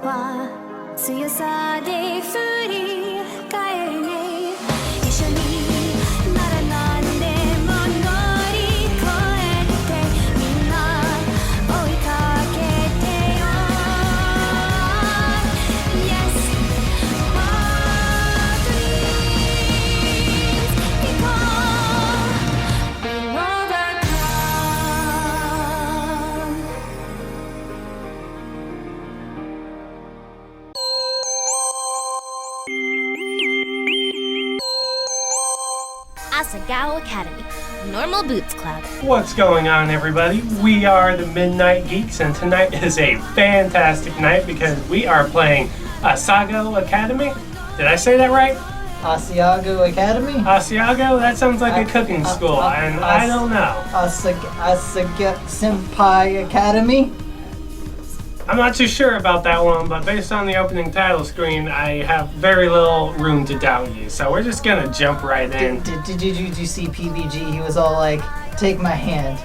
は強さで振り返るね一緒にならなんでも乗り越えてみんな追いかけてよ Yes What dreams because we overcome Asagao Academy, Normal Boots Club. What's going on, everybody? We are the Midnight Geeks, and tonight is a fantastic night because we are playing Asagao Academy. Did I say that right? Asagao Academy? Asiago? That sounds like a cooking school, and I don't know. Asagao Senpai Academy? I'm not too sure about that one, but based on the opening title screen, I have very little room to doubt you, so we're just gonna jump right in. Did you see PBG? He was all like, take my hand,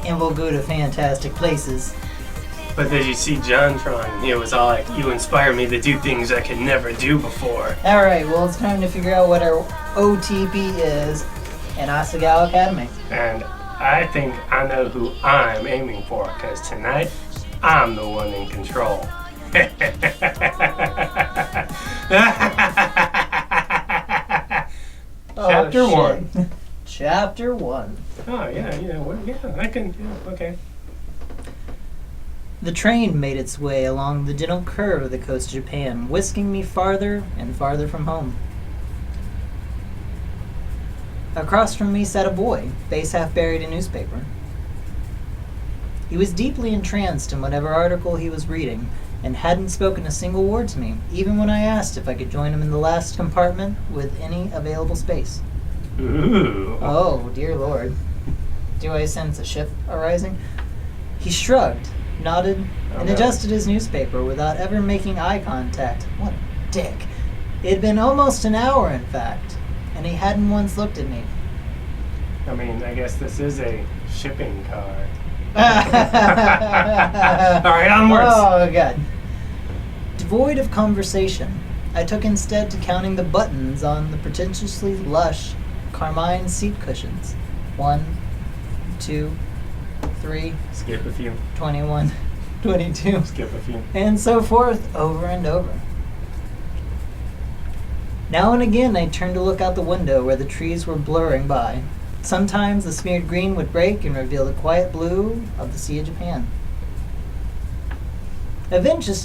and we'll go to fantastic places. But did you see JonTron? He was all like, you inspire me to do things I could never do before. Alright, well it's time to figure out what our OTP is in Asagao Academy. And I think I know who I'm aiming for, because tonight, I'm the one in control. Chapter 1. Chapter 1. Oh, yeah, I can, okay. The train made its way along the gentle curve of the coast of Japan, whisking me farther and farther from home. Across from me sat a boy, face half buried in newspaper. He was deeply entranced in whatever article he was reading, and hadn't spoken a single word to me, even when I asked if I could join him in the last compartment with any available space. Ooh. Oh, dear Lord. Do I sense a ship arising? He shrugged, nodded, and adjusted his newspaper without ever making eye contact. What a dick. It had been almost an hour, in fact, and he hadn't once looked at me. I mean, I guess this is a shipping car. Alright, onwards. Oh, God. Devoid of conversation, I took instead to counting the buttons on the pretentiously lush carmine seat cushions. 1, 2, 3, Skip a few. 21, 22, Skip a few. and so forth, over and over. Now and again I turned to look out the window where the trees were blurring by. Sometimes the smeared green would break and reveal the quiet blue of the Sea of Japan. Eventually,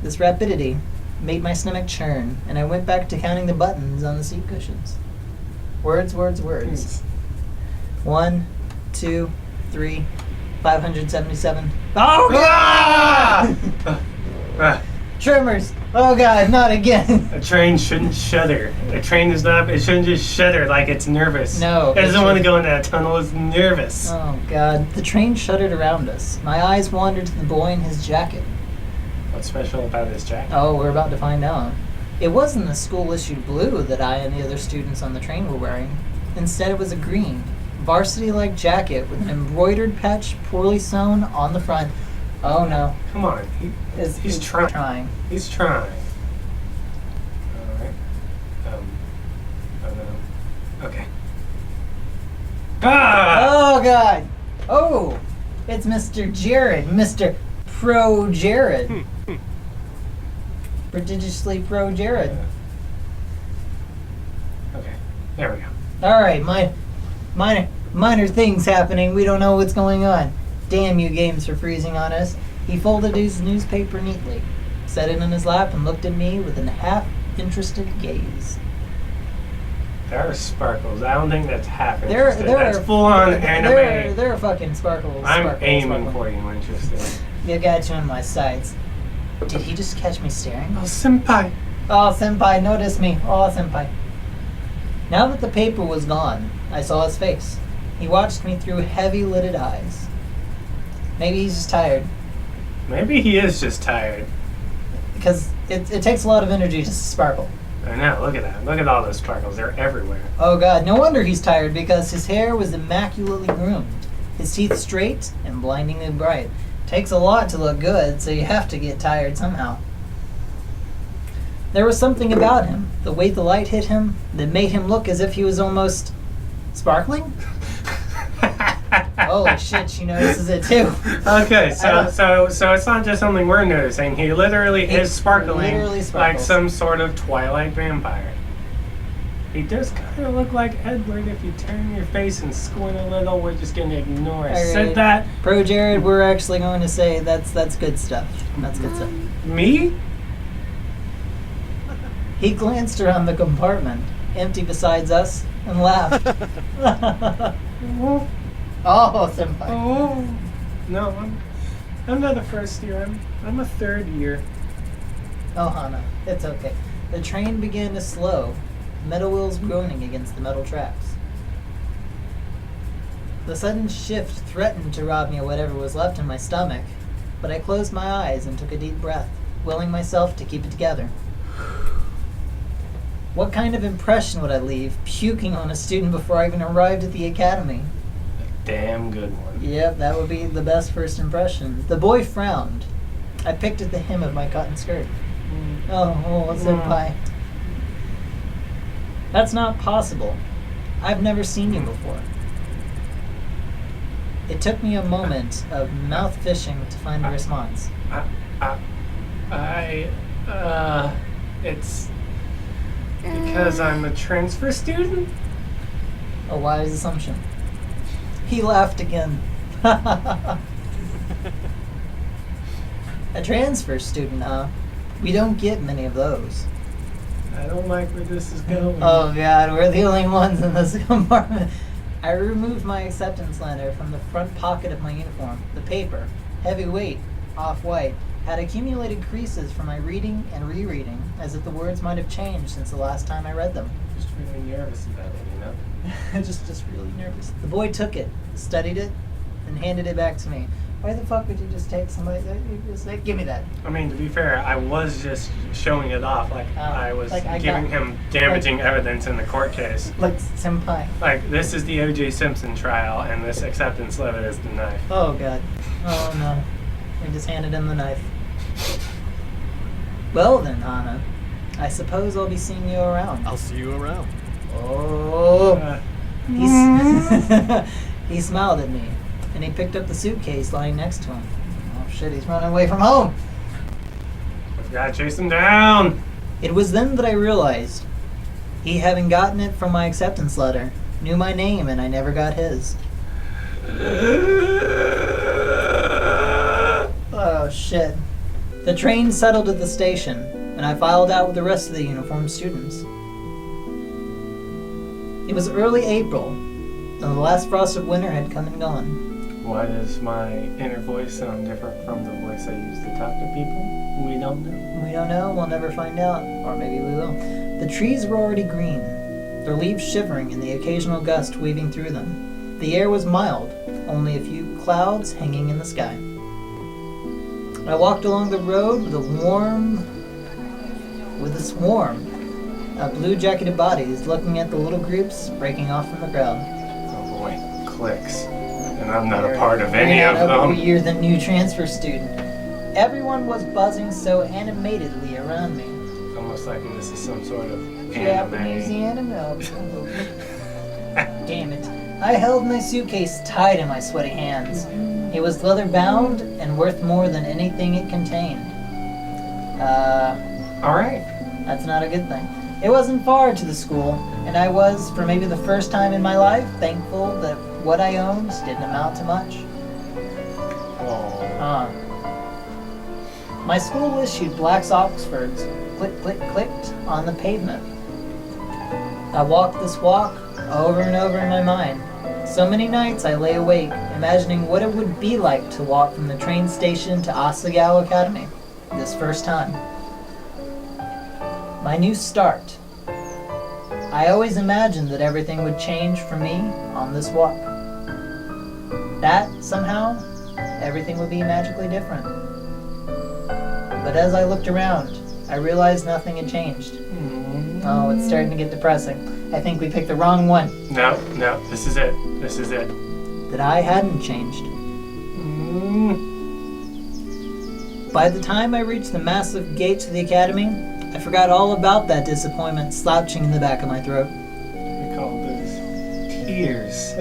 this rapidity made my stomach churn, and I went back to counting the buttons on the seat cushions. Words. 1, 2, 3, 577. Oh, God! Ah! Tremors! Oh, God, not again! A train shouldn't shudder. A train is not, it shouldn't just shudder like it's nervous. No. It doesn't want to go into that tunnel, it's nervous. Oh, God. The train shuddered around us. My eyes wandered to the boy in his jacket. What's special about his jacket? Oh, we're about to find out. It wasn't the school-issued blue that I and the other students on the train were wearing. Instead, it was a green, varsity-like jacket with an embroidered patch poorly sewn on the front. Oh, no. Come on, he's trying. He's trying. Alright. Oh no. Okay. Ah! Oh, God! Oh! It's Mr. Jared. Mr. Pro Jared. Prodigiously Pro Jared. Okay, there we go. Alright, minor things happening. We don't know what's going on. Damn you games for freezing on us. He folded his newspaper neatly, set it in his lap, and looked at me with an half-interested gaze. There are sparkles. I don't think that's half interested. That's full-on anime. There are fucking sparkles. I'm aiming for you, interested. You got you in my sights. Did he just catch me staring? Oh, senpai. Oh, senpai, notice me. Oh, senpai. Now that the paper was gone, I saw his face. He watched me through heavy-lidded eyes. Maybe he's just tired. Maybe he is just tired. Because it takes a lot of energy to sparkle. I know, look at that. Look at all those sparkles. They're everywhere. Oh, God, no wonder he's tired, because his hair was immaculately groomed, his teeth straight and blindingly bright. Takes a lot to look good, so you have to get tired somehow. There was something about him, the way the light hit him, that made him look as if he was almost sparkling. Holy shit, she notices it too. Okay, so it's not just something we're noticing. He literally is sparkling literally like sparkles. some sort of Twilight vampire. He does kind of look like Edward if you turn your face and squint a little. We're just gonna ignore it. All Said right. that. Pro Jared, we're actually going to say that's good stuff. That's good stuff. Me? He glanced around the compartment, empty besides us, and laughed. Oh, senpai. Oh no, I'm not a first year. I'm a third year. Oh, Hana, it's okay. The train began to slow, metal wheels groaning against the metal tracks. The sudden shift threatened to rob me of whatever was left in my stomach, but I closed my eyes and took a deep breath, willing myself to keep it together. What kind of impression would I leave, puking on a student before I even arrived at the academy? Damn good one. Yep, that would be the best first impression. The boy frowned. I picked at the hem of my cotton skirt. Oh, senpai. That's not possible. I've never seen you before. It took me a moment of mouth fishing to find a response. It's because I'm a transfer student. A wise assumption. He laughed again. A transfer student, huh? We don't get many of those. I don't like where this is going. Oh god, we're the only ones in this compartment. I removed my acceptance letter from the front pocket of my uniform. The paper, heavy weight, off-white, had accumulated creases from my reading and rereading, as if the words might have changed since the last time I read them. Just really nervous about it, you know? just really nervous. The boy took it, studied it, and handed it back to me. Why the fuck would you just take somebody? Just like, give me that. I mean, to be fair, I was just showing it off, like I was like I giving got- him damaging evidence in the court case. Like senpai. Like, this is the O.J. Simpson trial, and this acceptance letter is the knife. Oh god. Oh no. We just handed him the knife. Well then, Hana. I suppose I'll be seeing you around. I'll see you around. Oh. He smiled at me, and he picked up the suitcase lying next to him. Oh shit, he's running away from home. We've got to chase him down. It was then that I realized he, having gotten it from my acceptance letter, knew my name and I never got his. Oh shit. The train settled at the station, and I filed out with the rest of the uniformed students. It was early April, and the last frost of winter had come and gone. Why does my inner voice sound different from the voice I use to talk to people? We don't know. We don't know, we'll never find out. Or maybe we will. The trees were already green, their leaves shivering and the occasional gust weaving through them. The air was mild, only a few clouds hanging in the sky. I walked along the road with a swarm of blue-jacketed bodies looking at the little groups breaking off from the crowd. Oh boy, clicks. And I'm not a part of any of them. You're the new transfer student. Everyone was buzzing so animatedly around me. Almost like this is some sort of Japanese anime. anime. Damn it. I held my suitcase tight in my sweaty hands. It was leather bound and worth more than anything it contained. Alright. That's not a good thing. It wasn't far to the school, and I was, for maybe the first time in my life, thankful that what I owned didn't amount to much. Oh. My school issued black Oxfords, click, click, clicked on the pavement. I walked this walk over and over in my mind. So many nights I lay awake, imagining what it would be like to walk from the train station to Asagao Academy, this first time. My new start. I always imagined that everything would change for me on this walk. That, somehow, everything would be magically different. But as I looked around, I realized nothing had changed. Oh, it's starting to get depressing. I think we picked the wrong one. No, this is it. This is it. That I hadn't changed. By the time I reached the massive gate to the academy, I forgot all about that disappointment slouching in the back of my throat. We call those tears.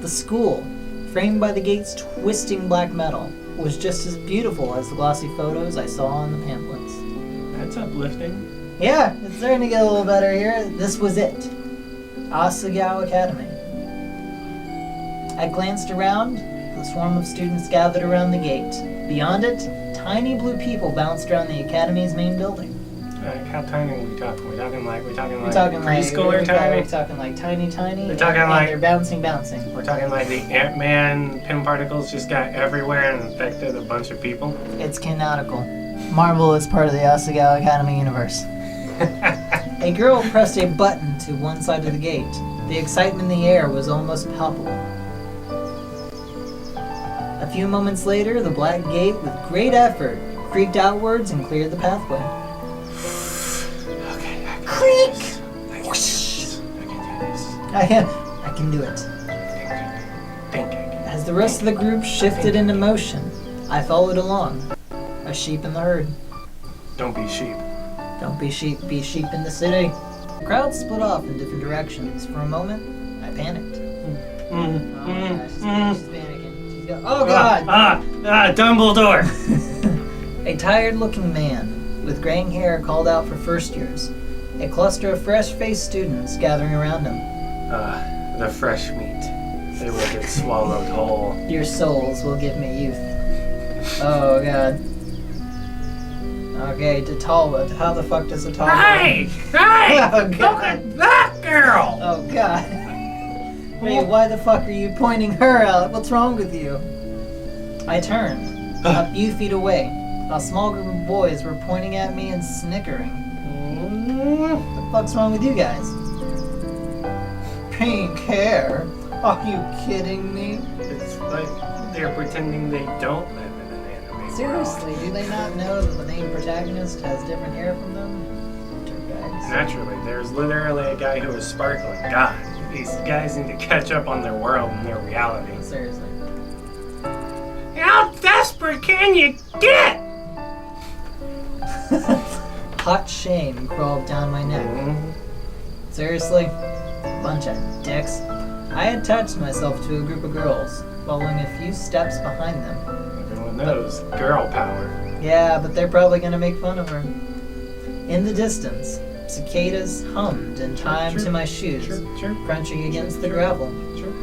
The school, framed by the gate's twisting black metal, was just as beautiful as the glossy photos I saw on the pamphlets. That's uplifting. Yeah, it's starting to get a little better here. This was it. Asagao Academy. I glanced around. The swarm of students gathered around the gate. Beyond it, tiny blue people bounced around the academy's main building. How tiny are we talking? We're talking like preschooler tiny? We're talking like tiny. We're talking like they're bouncing. We're talking like the Ant-Man pin particles just got everywhere and infected a bunch of people. It's canonical. Marvel is part of the Asagao Academy universe. A girl pressed a button to one side of the gate. The excitement in the air was almost palpable. A few moments later, the black gate, with great effort, creaked outwards and cleared the pathway. Okay, Creak! I can do this. I can do it. Think. As the rest of the group shifted into motion, I followed along, a sheep in the herd. Don't be sheep. Don't be sheep in the city. The crowd split off in different directions. For a moment, I panicked. Oh gosh, she's panicking. Oh god! Dumbledore! A tired-looking man with graying hair called out for first years. A cluster of fresh-faced students gathering around him. The fresh meat. They will get swallowed whole. Your souls will give me youth. Oh god. Okay, to Talbot. How the fuck does a Talbot? Hey! Oh, Look God. at that girl! Oh god. Wait, why the fuck are you pointing her out? What's wrong with you? I turned, a few feet away. A small group of boys were pointing at me and snickering. What the fuck's wrong with you guys? Pink hair? Are you kidding me? It's like they're pretending they don't live in an anime Seriously, do they not know that the main protagonist has different hair from them? Dirtbags. Naturally, there's literally a guy who is sparkling. God, these guys need to catch up on their world and their reality. Seriously. How desperate can you get? Hot shame crawled down my neck. Seriously? Bunch of dicks. I had attached myself to a group of girls, following a few steps behind them. Everyone knows girl power. Yeah, but they're probably gonna make fun of her. In the distance, cicadas hummed in time to my shoes, Chirp. crunching against the gravel. Chirp.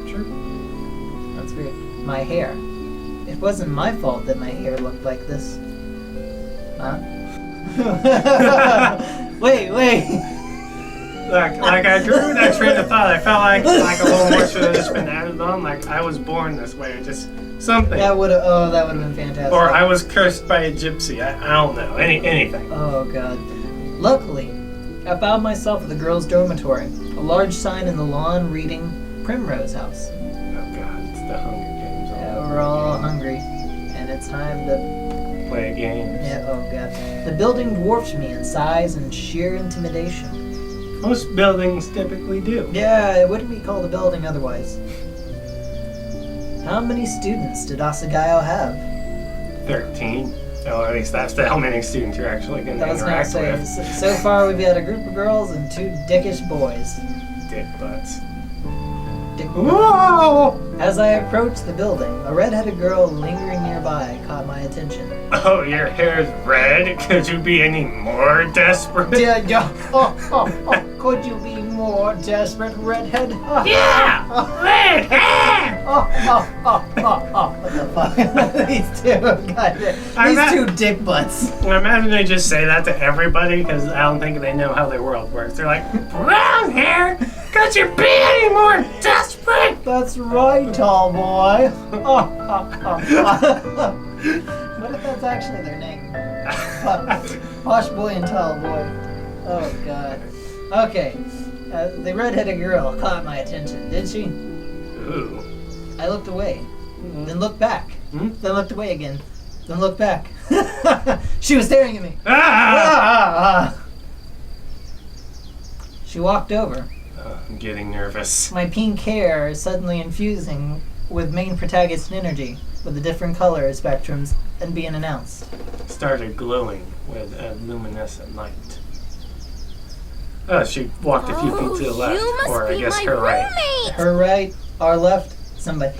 That's weird. My hair. It wasn't my fault that my hair looked like this. Huh? Wait. Like I drew that train of thought. I felt like a little more should have just been added on. Like I was born this way, or just something. That would have been fantastic. Or I was cursed by a gypsy. I don't know. Anything. Oh god. Luckily, I found myself at the girls' dormitory. A large sign in the lawn reading Primrose House. Oh god, it's the Hunger Games. Yeah, we're all hungry, and it's time to Play games. Yeah, oh god. The building dwarfed me in size and sheer intimidation. Most buildings typically do. Yeah, it wouldn't be called a building otherwise. How many students did Asagao have? 13. Oh, at least that's how many students you're actually going I to was gonna interact say, with. so far we've had a group of girls and 2 dickish boys. Dick butts. Dick Whoa! As I approached the building, a red-headed girl lingering nearby caught my attention. Oh, your hair's red? Could you be any more desperate? Could you be more desperate, redhead? Yeah! Red hair! What the fuck? These two, these 2 dick butts. I imagine they just say that to everybody because I don't think they know how their world works. They're like, brown hair? Could you be any more desperate? That's right, tall boy. What if that's actually their name? Posh boy and tall boy. Oh god. Okay. The redheaded girl caught my attention, did she? Ooh. I looked away, then looked back, then looked away again, then looked back. She was staring at me. She walked over. I'm getting nervous. My pink hair suddenly infusing with main protagonist energy. with the different color spectrums and being announced. Started glowing with a luminescent light. Oh, she walked a few feet to the left, you must or I be guess my her right. roommate. Her right, our left, somebody.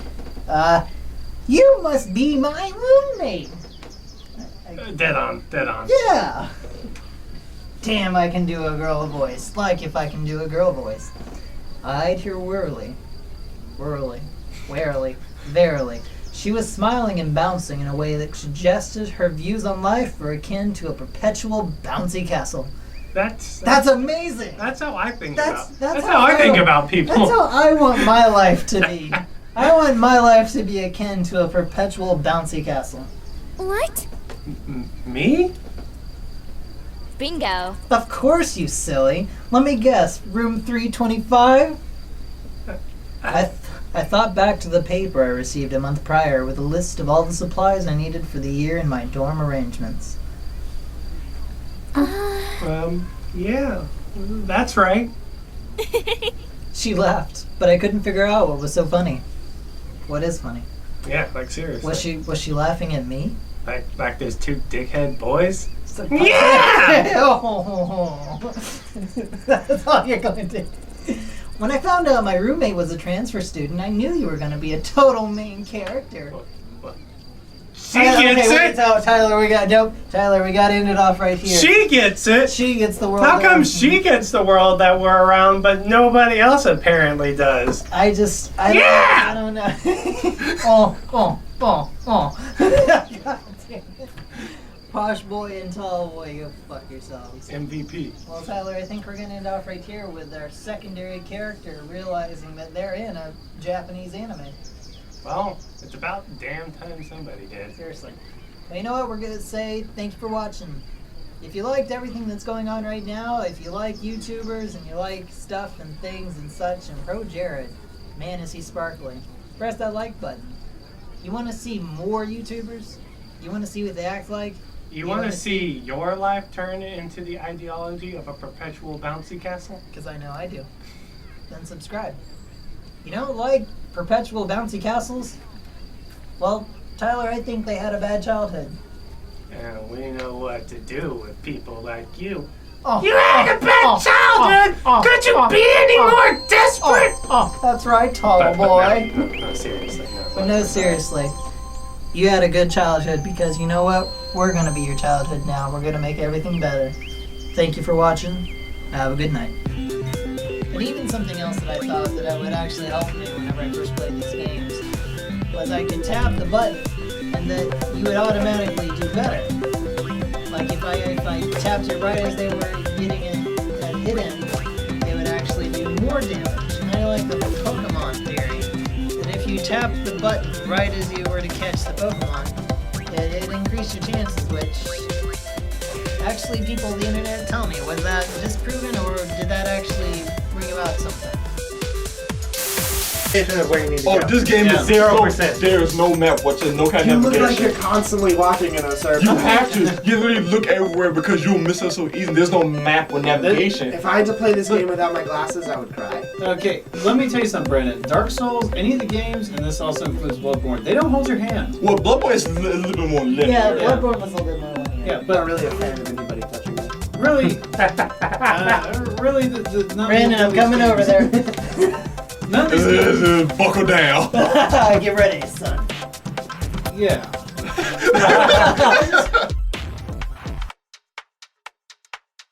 You must be my roommate. Dead on, dead on. Yeah. Damn, I can do a girl voice. Like if I can do a girl voice. I'd hear warily, verily. She was smiling and bouncing in a way that suggested her views on life were akin to a perpetual bouncy castle. That's amazing. That's how I think That's how I think about people. That's how I want my life to be. I want my life to be akin to a perpetual bouncy castle. What? Me? Bingo. Of course, you silly. Let me guess. Room 325? I thought back to the paper I received a month prior with a list of all the supplies I needed for the year in my dorm arrangements. Yeah, that's right. She laughed, but I couldn't figure out what was so funny. What is funny? Yeah, like seriously. Was she laughing at me? Like there's two dickhead boys? Yeah! That's all you're going to do. When I found out my roommate was a transfer student, I knew you were going to be a total main character. What? She gets it! Tyler, we got to end it off right here. She gets it! She gets the world. How come she gets the world that we're around, but nobody else apparently does? I don't know. Oh. God damn it. Posh boy and tall boy, go fuck yourselves. MVP. Well, Tyler, I think we're going to end off right here with our secondary character realizing that they're in a Japanese anime. Well, it's about damn time somebody did. Seriously. Well, you know what? We're going to say thank you for watching. If you liked everything that's going on right now, if you like YouTubers and you like stuff and things and such, and Pro Jared, man, is he sparkling. Press that like button. You want to see more YouTubers? You want to see what they act like? You want to see your life turn into the ideology of a perpetual bouncy castle? Because I know I do. Then subscribe. You don't like perpetual bouncy castles? Well, Tyler, I think they had a bad childhood. And we know what to do with people like you. Oh, You had a bad childhood! Could you be any more desperate? That's right, tall But boy. no, seriously. No. But no, seriously. You had a good childhood because you know what? We're going to be your childhood now. We're going to make everything better. Thank you for watching. Have a good night. And even something else that I thought that would actually help me whenever I first played these games was I could tap the button and that you would automatically do better. Like if I tapped it right as they were getting it hidden, they would actually do more damage. And I like the Pokemon theory. That if you tap the button right as you were to catch the Pokemon, it increased your chances, which actually people on the internet tell me, was that disproven or did that actually bring about something? This game is 0%. There's no map whatsoever, no kind You of look like navigation. you're constantly walking in a circle. You have to. You literally look everywhere because you'll miss us so easy. There's no map or navigation. If I had to play this game without my glasses, I would cry. Okay, let me tell you something, Brandon. Dark Souls, any of the games, and this also includes Bloodborne, they don't hold your hand. Well, Bloodborne is a little bit more linear. Yeah, Bloodborne was a little bit more lenient. Yeah, I'm but not really a fan of anybody touching me. really, none Brandon, I'm of these coming games- over there. None of these games, Buckle down. Get ready, son. yeah.